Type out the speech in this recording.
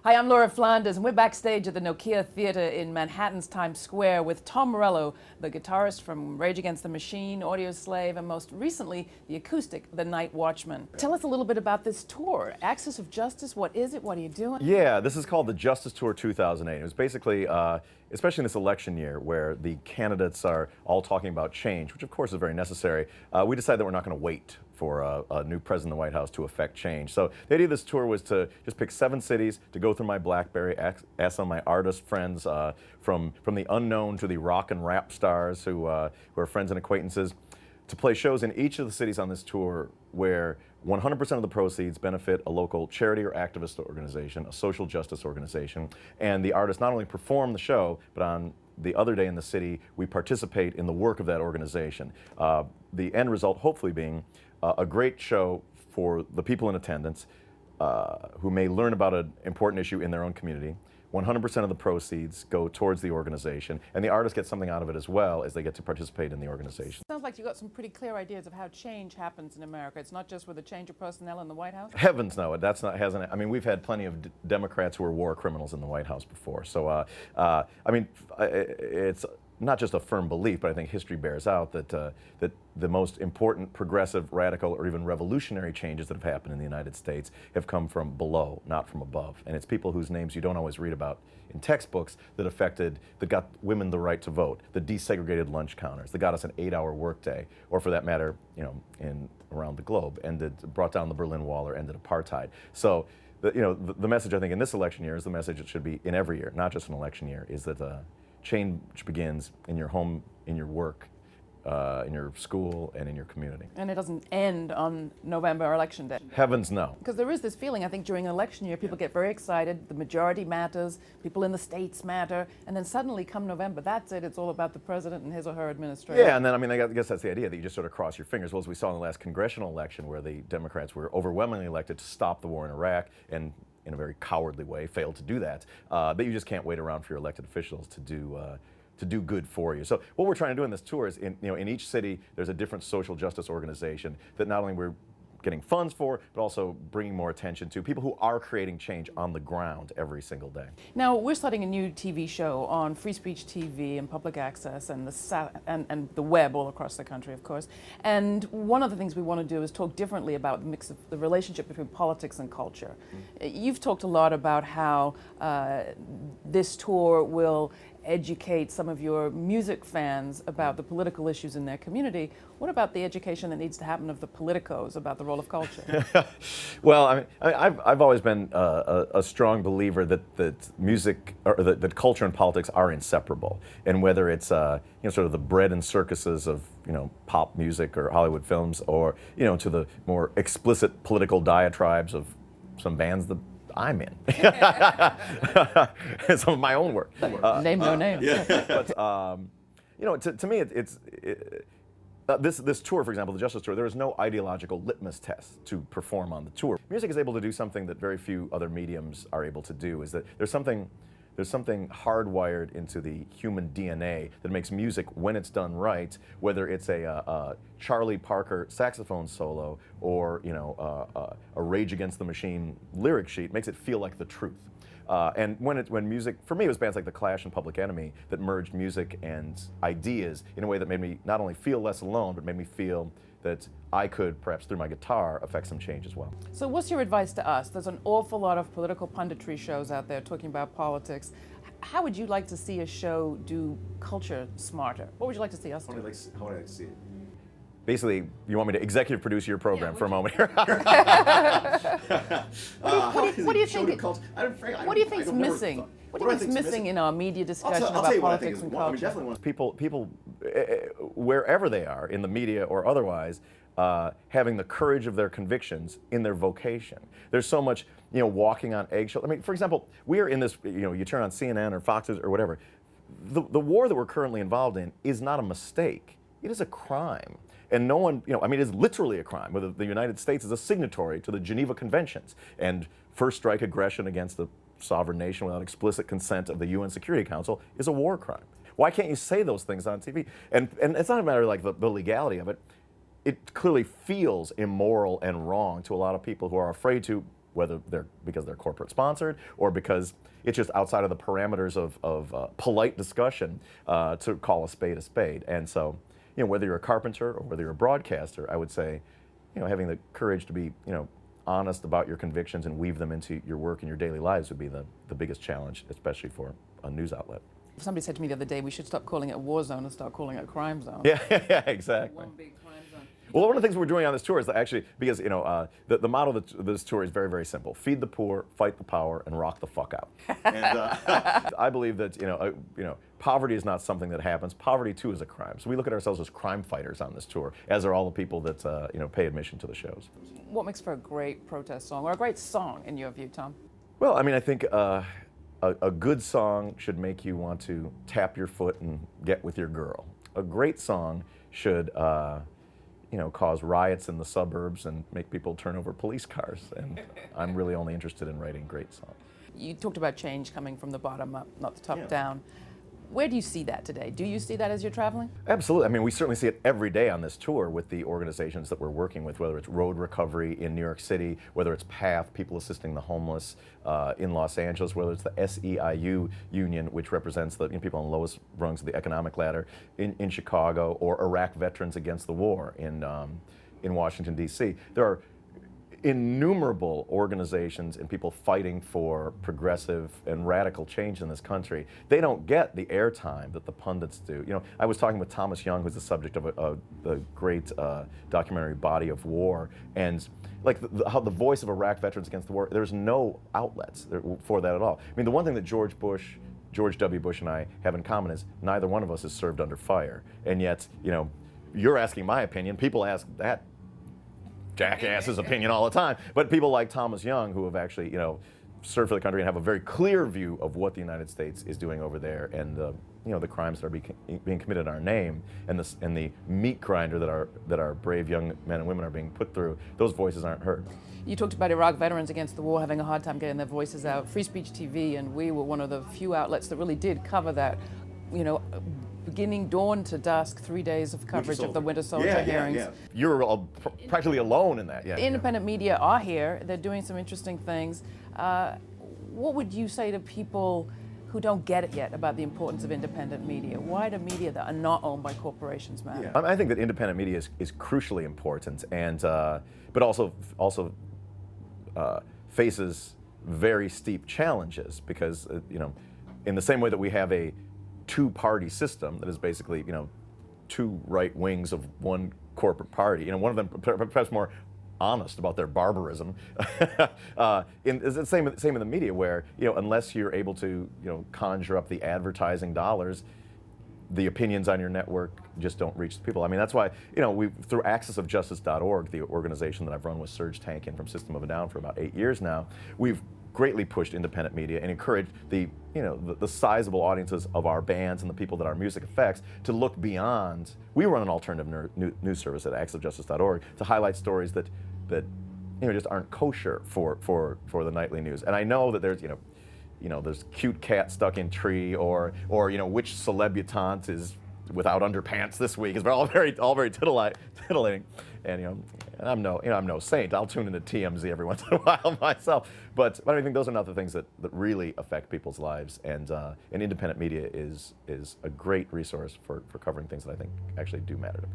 Hi, I'm Laura Flanders, and we're backstage at the Nokia Theater in Manhattan's Times Square with Tom Morello, the guitarist from Rage Against the Machine, Audioslave, and most recently, the acoustic, The Night Watchman. Tell us a little bit about this tour. Axis of Justice, what is it? What are you doing? Yeah, this is called the Justice Tour 2008. It was basically, especially in this election year where the candidates are all talking about change, which of course is very necessary, we decided that we're not going to wait for a new president of the White House to effect change. So the idea of this tour was to just pick 7 cities, to go through my BlackBerry, ask some of my artist friends, from the unknown to the rock and rap stars who are friends and acquaintances, to play shows in each of the cities on this tour where 100% of the proceeds benefit a local charity or activist organization, a social justice organization, and the artists not only perform the show, but on the other day in the city, we participate in the work of that organization. The end result hopefully being a great show for the people in attendance who may learn about an important issue in their own community. 100% of the proceeds go towards the organization, and the artists get something out of it as well as they get to participate in the organization. Sounds like you've got some pretty clear ideas of how change happens in America. It's not just with a change of personnel in the White House? Heavens no, that's not, hasn't, I mean, we've had plenty of Democrats who are war criminals in the White House before. So, I mean, it's not just a firm belief, but I think history bears out that that the most important progressive, radical, or even revolutionary changes that have happened in the United States have come from below, not from above. And it's people whose names you don't always read about in textbooks that got women the right to vote, the desegregated lunch counters, that got us an 8-hour workday, or for that matter, you know, around the globe, brought down the Berlin Wall or ended apartheid. So, the message I think in this election year is the message it should be in every year, not just an election year, is that change begins in your home, in your work, in your school, and in your community. And it doesn't end on November election day? Heavens no. Because there is this feeling, I think, during election year, people get very excited, the majority matters, people in the states matter, and then suddenly come November, that's it, it's all about the president and his or her administration. Yeah, and then, I mean, I guess that's the idea, that you just sort of cross your fingers. Well, as we saw in the last congressional election where the Democrats were overwhelmingly elected to stop the war in Iraq, and in a very cowardly way, failed to do that. But you just can't wait around for your elected officials to do good for you. So what we're trying to do in this tour is, in each city, there's a different social justice organization that not only we're getting funds for, but also bringing more attention to people who are creating change on the ground every single day. Now, we're starting a new TV show on Free Speech TV and public access and the web all across the country, of course. And one of the things we want to do is talk differently about the mix of the relationship between politics and culture. You've talked a lot about how this tour will educate some of your music fans about the political issues in their community. What about the education that needs to happen of the politicos about the role of culture? Well, I mean, I've always been a strong believer that music, or that culture and politics are inseparable. And whether it's sort of the bread and circuses of pop music or Hollywood films, or to the more explicit political diatribes of some bands that I'm in. Some of my own work. Name no names. Yeah. But to me, this tour, for example, the Justice Tour, there is no ideological litmus test to perform on the tour. Music is able to do something that very few other mediums are able to do. Is that there's something hardwired into the human DNA that makes music, when it's done right, whether it's a Charlie Parker saxophone solo or a Rage Against the Machine lyric sheet, makes it feel like the truth. And when music, for me, it was bands like The Clash and Public Enemy that merged music and ideas in a way that made me not only feel less alone, but made me feel that I could, perhaps through my guitar, affect some change as well. So what's your advice to us? There's an awful lot of political punditry shows out there talking about politics. How would you like to see a show do culture smarter? What would you like to see us do? How would I like to see it? Basically, you want me to executive produce your program for a moment here? What do you think is missing? What do you think is missing in our media discussion about politics and culture? I mean, people, wherever they are, in the media or otherwise, having the courage of their convictions in their vocation. There's so much, walking on eggshells. I mean, for example, we are in this, you turn on CNN or Fox or whatever. The war that we're currently involved in is not a mistake. It is a crime. And no one, I mean, it is literally a crime. Whether the United States is a signatory to the Geneva Conventions, and first strike aggression against a sovereign nation without explicit consent of the UN Security Council is a war crime. Why can't you say those things on TV? And it's not a matter of like the legality of it. It clearly feels immoral and wrong to a lot of people who are afraid to whether they're because they're corporate sponsored or because it's just outside of the parameters of polite discussion to call a spade. And so, whether you're a carpenter or whether you're a broadcaster, I would say, having the courage to be, honest about your convictions and weave them into your work and your daily lives would be the biggest challenge, especially for a news outlet. Somebody said to me the other day, we should stop calling it a war zone and start calling it a crime zone. Yeah, exactly. One big crime zone. Well, one of the things we're doing on this tour is that actually, because the motto of this tour is very, very simple: feed the poor, fight the power, and rock the fuck out. And I believe that poverty is not something that happens. Poverty too is a crime. So we look at ourselves as crime fighters on this tour, as are all the people that pay admission to the shows. What makes for a great protest song or a great song in your view, Tom? Well, I mean, I think a good song should make you want to tap your foot and get with your girl. A great song should cause riots in the suburbs and make people turn over police cars. And I'm really only interested in writing great songs. You talked about change coming from the bottom up, not the top down. Where do you see that today? Do you see that as you're traveling? Absolutely. I mean, we certainly see it every day on this tour with the organizations that we're working with, whether it's Road Recovery in New York City, whether it's PATH, People Assisting the Homeless in Los Angeles, whether it's the SEIU union, which represents the people on the lowest rungs of the economic ladder in Chicago, or Iraq Veterans Against the War in Washington, D.C. There are innumerable organizations and people fighting for progressive and radical change in this country. They don't get the airtime that the pundits do. I was talking with Thomas Young, who's the subject of the great documentary Body of War, and like how the voice of Iraq Veterans Against the War, there's no outlets for that at all. I mean, the one thing that George W. Bush and I have in common is neither one of us has served under fire. And yet, you're asking my opinion, people ask that jackass's opinion all the time. But people like Thomas Young, who have actually, served for the country and have a very clear view of what the United States is doing over there, and the crimes that are being committed in our name, and the meat grinder that our brave young men and women are being put through. Those voices aren't heard. You talked about Iraq Veterans Against the War having a hard time getting their voices out. Free Speech TV, and we were one of the few outlets that really did cover that. Beginning dawn to dusk, 3 days of coverage of the Winter Soldier hearings. Yeah. You're practically alone in that. Independent media are here. They're doing some interesting things. What would you say to people who don't get it yet about the importance of independent media? Why do media that are not owned by corporations matter? I think that independent media is crucially important, and but also faces very steep challenges because in the same way that we have a two-party system that is basically, two right wings of one corporate party. One of them perhaps more honest about their barbarism. It's the same in the media, where unless you're able to conjure up the advertising dollars, the opinions on your network just don't reach the people. I mean, that's why through accessofjustice.org, the organization that I've run with Serge Tankin from System of a Down for about 8 years now, we've greatly pushed independent media and encouraged the sizable audiences of our bands and the people that our music affects to look beyond. We run an alternative news service at accessofjustice.org to highlight stories that just aren't kosher for the nightly news. And I know that there's there's cute cat stuck in tree, or which celebutante is without underpants this week. It's all very titillating. And I'm no saint. I'll tune into TMZ every once in a while myself. But I think those are not the things that really affect people's lives. And independent media is a great resource for covering things that I think actually do matter to people.